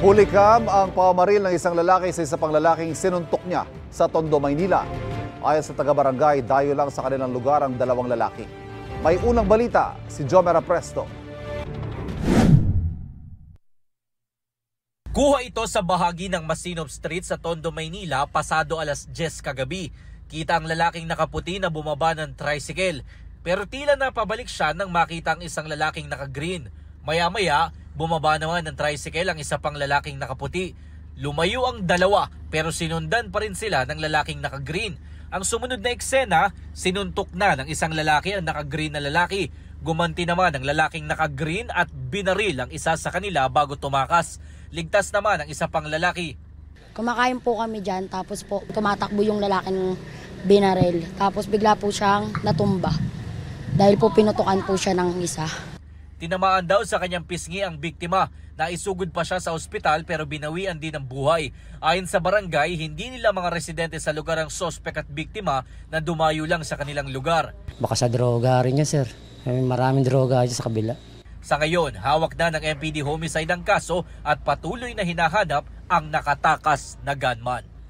Hulikam ang pamamaril ng isang lalaki sa isa pang lalaking sinuntok niya sa Tondo, Maynila. Ayon sa taga-barangay, dayo lang sa kanilang lugar ang dalawang lalaki. May unang balita si Jomera Presto. Kuha ito sa bahagi ng Masinop Street sa Tondo, Maynila pasado alas 10 kagabi. Kita ang lalaking nakaputi na bumaba ng tricycle. Pero tila napabalik siya nang makita ang isang lalaking naka-green. Maya-maya, bumaba naman ng tricycle ang isa pang lalaking nakaputi. Lumayo ang dalawa pero sinundan pa rin sila ng lalaking naka-green. Ang sumunod na eksena, sinuntok na ng isang lalaki ang naka-green na lalaki. Gumanti naman ang lalaking naka-green at binaril ang isa sa kanila bago tumakas. Ligtas naman ang isa pang lalaki. Kumakain po kami dyan, tapos po tumatakbo yung lalaking binaril. Tapos bigla po siyang natumba dahil po pinutukan po siya ng isa. Tinamaan daw sa kanyang pisngi ang biktima. Naisugod pa siya sa ospital pero binawian din ang buhay. Ayon sa barangay, hindi nila mga residente sa lugar ang sospek at biktima na dumayo lang sa kanilang lugar. Baka sa droga rin yan, sir. Maraming droga dyan sa kabila. Sa ngayon, hawak na ng MPD homicide ang kaso at patuloy na hinahanap ang nakatakas na gunman.